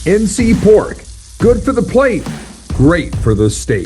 NC pork. Good for the plate, great for the steak.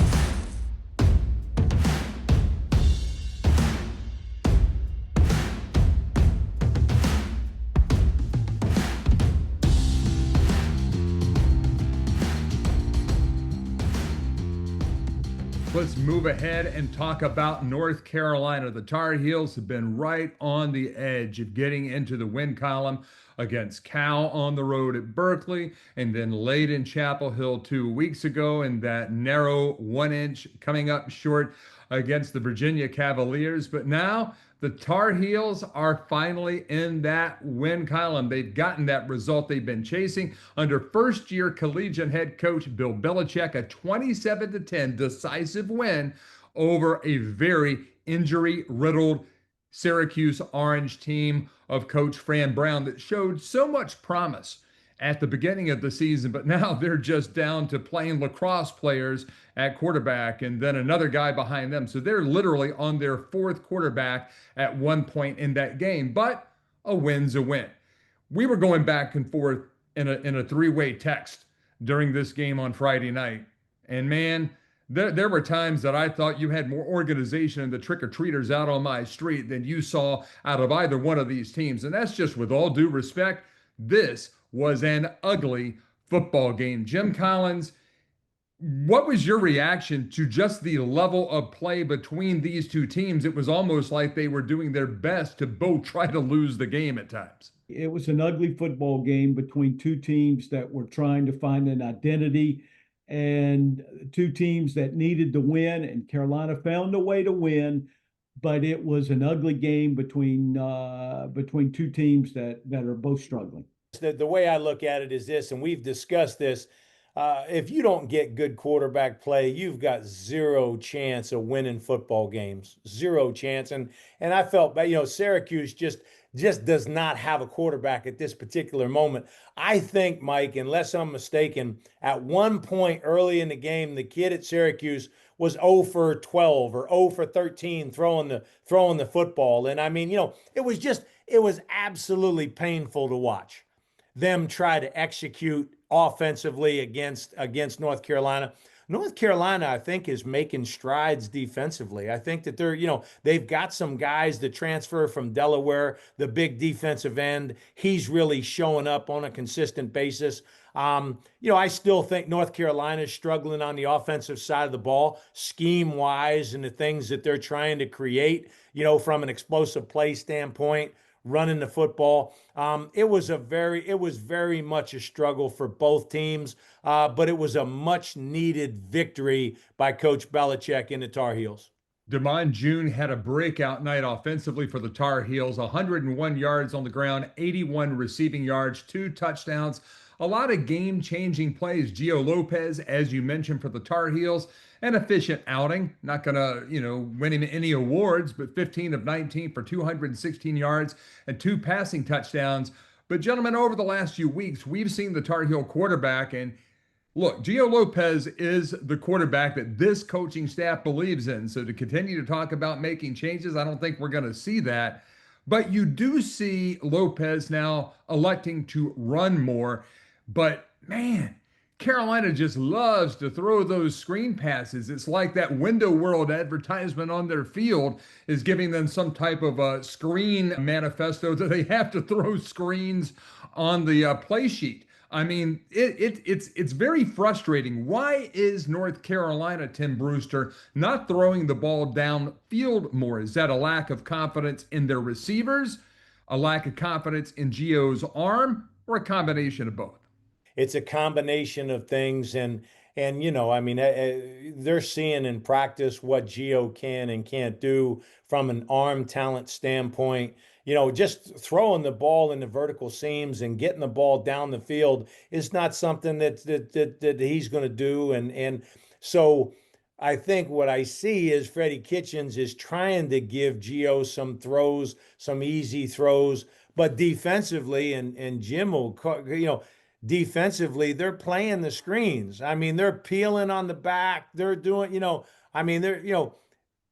Let's move ahead and talk about North Carolina. The Tar Heels have been right on the edge of getting into the win column against Cal on the road at Berkeley, and then late in Chapel Hill 2 weeks ago in that narrow 1 inch coming up short against the Virginia Cavaliers. But now the Tar Heels are finally in that win column. They've gotten that result they've been chasing under first-year collegiate head coach Bill Belichick, a 27-10 decisive win over a very injury-riddled Syracuse Orange team of Coach Fran Brown that showed so much promise at the beginning of the season, but now they're just down to playing lacrosse players at quarterback and then another guy behind them. So they're literally on their fourth quarterback at one point in that game, but a win's a win. We were going back and forth in a three-way text during this game on Friday night. And man, there were times that I thought you had more organization in the trick-or-treaters out on my street than you saw out of either one of these teams. And that's just with all due respect. This was an ugly football game. Jim Collins, what was your reaction to just the level of play between these two teams? It was almost like they were doing their best to both try to lose the game at times. It was an ugly football game between two teams that were trying to find an identity and two teams that needed to win, and Carolina found a way to win, but it was an ugly game between two teams that are both struggling. The way I look at it is this, and we've discussed this. If you don't get good quarterback play, you've got zero chance of winning football games. Zero chance. And I felt, Syracuse just does not have a quarterback at this particular moment. I think, Mike, unless I'm mistaken, at one point early in the game, the kid at Syracuse was 0 for 12 or 0 for 13 throwing the football. And I mean, it was absolutely painful to watch them try to execute offensively against North Carolina. North Carolina, I think, is making strides defensively. I think that they've got some guys that transfer from Delaware, the big defensive end. He's really showing up on a consistent basis. I still think North Carolina is struggling on the offensive side of the ball, scheme-wise, and the things that they're trying to create, from an explosive play standpoint, running the football. It was very much a struggle for both teams, but it was a much needed victory by Coach Belichick and the Tar Heels. Damon June had a breakout night offensively for the Tar Heels, 101 yards on the ground, 81 receiving yards, 2 touchdowns, a lot of game-changing plays. Gio Lopez, as you mentioned, for the Tar Heels, an efficient outing. Not going to, win him any awards, but 15 of 19 for 216 yards and 2 passing touchdowns. But gentlemen, over the last few weeks, we've seen the Tar Heel quarterback, and look, Gio Lopez is the quarterback that this coaching staff believes in. So to continue to talk about making changes, I don't think we're going to see that. But you do see Lopez now electing to run more. But man, Carolina just loves to throw those screen passes. It's like that Window World advertisement on their field is giving them some type of a screen manifesto that they have to throw screens on the play sheet. I mean, it's very frustrating. Why is North Carolina, Tim Brewster, not throwing the ball downfield more? Is that a lack of confidence in their receivers, a lack of confidence in Gio's arm, or a combination of both? It's a combination of things, and they're seeing in practice what Gio can and can't do from an arm talent standpoint. Just throwing the ball in the vertical seams and getting the ball down the field is not something that he's going to do, and so I think what I see is Freddie Kitchens is trying to give Gio some throws, some easy throws, but defensively, and Jim will, defensively, they're playing the screens. I mean, they're peeling on the back. They're doing,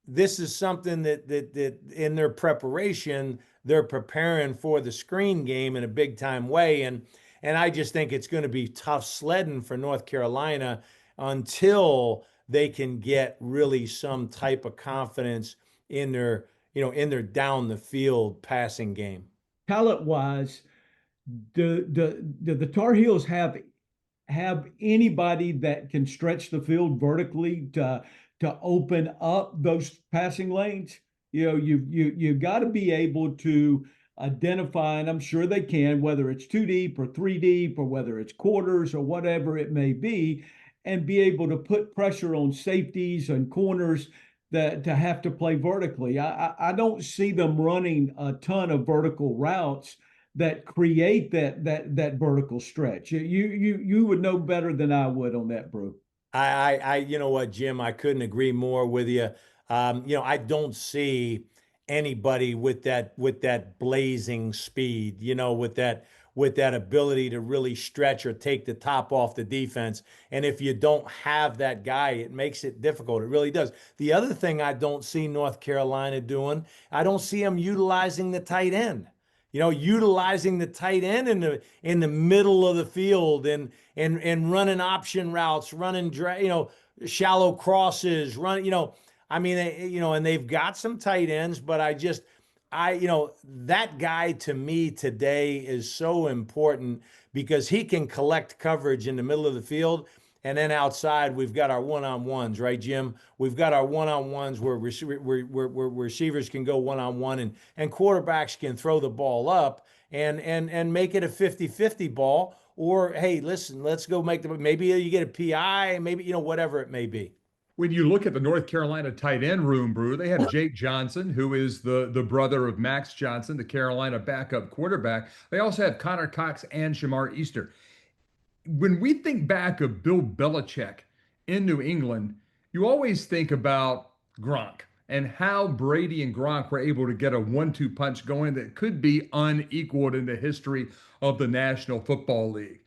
this is something that in their preparation, they're preparing for the screen game in a big time way. And And I just think it's going to be tough sledding for North Carolina until they can get really some type of confidence in their, in their down the field passing game. Talent wise, do the Tar Heels have anybody that can stretch the field vertically to open up those passing lanes? You got to be able to identify, and I'm sure they can, whether it's two deep or three deep, or whether it's quarters or whatever it may be, and be able to put pressure on safeties and corners that to have to play vertically. I don't see them running a ton of vertical routes that create that vertical stretch. You would know better than I would on that, Brew. You know what, Jim, I couldn't agree more with you. I don't see anybody with that blazing speed, with that ability to really stretch or take the top off the defense. And if you don't have that guy, it makes it difficult. It really does. The other thing I don't see North Carolina doing, I don't see them utilizing the tight end. Utilizing the tight end in the middle of the field and running option routes, running shallow crosses, I mean, and they've got some tight ends, but that guy to me today is so important because he can collect coverage in the middle of the field. And then outside, we've got our one-on-ones, right, Jim? We've got our one-on-ones where receivers can go one-on-one and quarterbacks can throw the ball up and make it a 50-50 ball. Or, hey, listen, let's go maybe you get a PI, maybe, whatever it may be. When you look at the North Carolina tight end room, Brew, they have Jake Johnson, who is the brother of Max Johnson, the Carolina backup quarterback. They also have Connor Cox and Shamar Easter. When we think back of Bill Belichick in New England, you always think about Gronk and how Brady and Gronk were able to get a 1-2 punch going that could be unequaled in the history of the National Football League.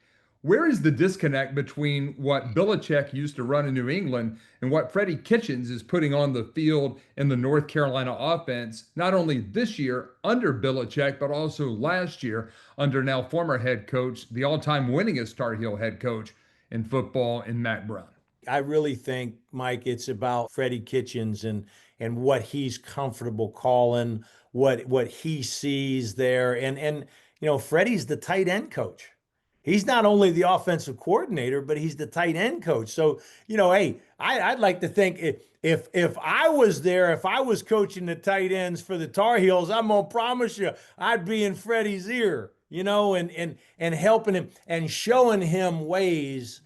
Where is the disconnect between what Belichick used to run in New England and what Freddie Kitchens is putting on the field in the North Carolina offense, not only this year under Belichick, but also last year under now former head coach, the all-time winningest Tar Heel head coach in football, in Mack Brown? I really think, Mike, it's about Freddie Kitchens and what he's comfortable calling, what he sees there. And Freddie's the tight end coach. He's not only the offensive coordinator, but he's the tight end coach. So, hey, I'd like to think if I was there, if I was coaching the tight ends for the Tar Heels, I'm gonna promise you, I'd be in Freddie's ear, and helping him and showing him ways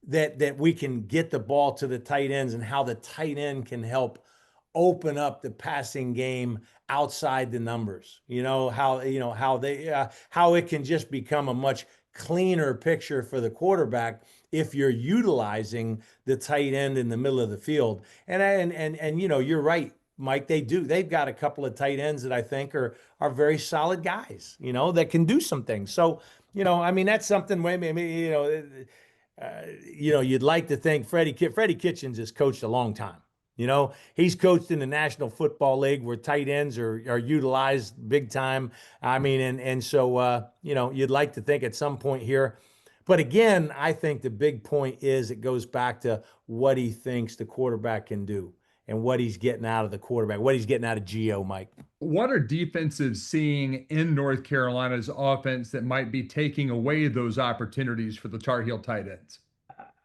that we can get the ball to the tight ends and how the tight end can help open up the passing game outside the numbers. How it can just become a much cleaner picture for the quarterback if you're utilizing the tight end in the middle of the field. And you're right, Mike, they've got a couple of tight ends that I think are very solid guys, that can do some things. So, I mean, that's something maybe, you'd like to think Freddie Kitchens has coached a long time. He's coached in the National Football League where tight ends are utilized big time. I mean, and so, you'd like to think at some point here. But again, I think the big point is it goes back to what he thinks the quarterback can do and what he's getting out of the quarterback, what he's getting out of Gio, Mike. What are defenses seeing in North Carolina's offense that might be taking away those opportunities for the Tar Heel tight ends?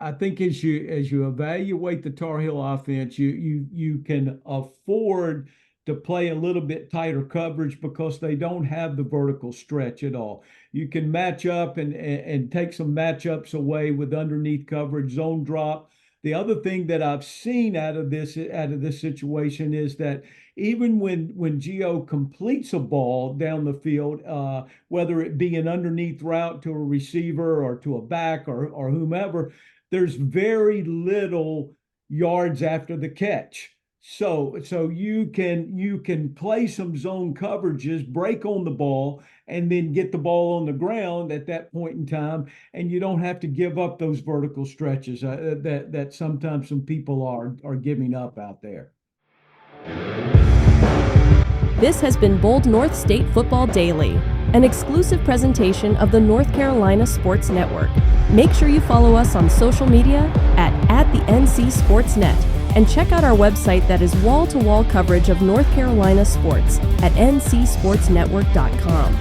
I think as you evaluate the Tar Heel offense, you can afford to play a little bit tighter coverage because they don't have the vertical stretch at all. You can match up and take some matchups away with underneath coverage, zone drop. The other thing that I've seen out of this situation is that even when Gio completes a ball down the field, whether it be an underneath route to a receiver or to a back or whomever, there's very little yards after the catch. So you can play some zone coverages, break on the ball, and then get the ball on the ground at that point in time, and you don't have to give up those vertical stretches that sometimes some people are giving up out there. This has been Bold North State Football Daily. an exclusive presentation of the North Carolina Sports Network. Make sure you follow us on social media at the NC Sports Net, and check out our website that is wall-to-wall coverage of North Carolina sports at ncsportsnetwork.com.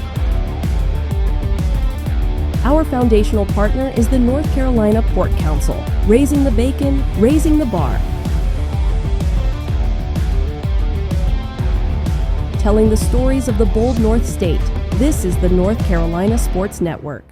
Our foundational partner is the North Carolina Port Council, raising the bacon, raising the bar. Telling the stories of the bold North State, this is the North Carolina Sports Network.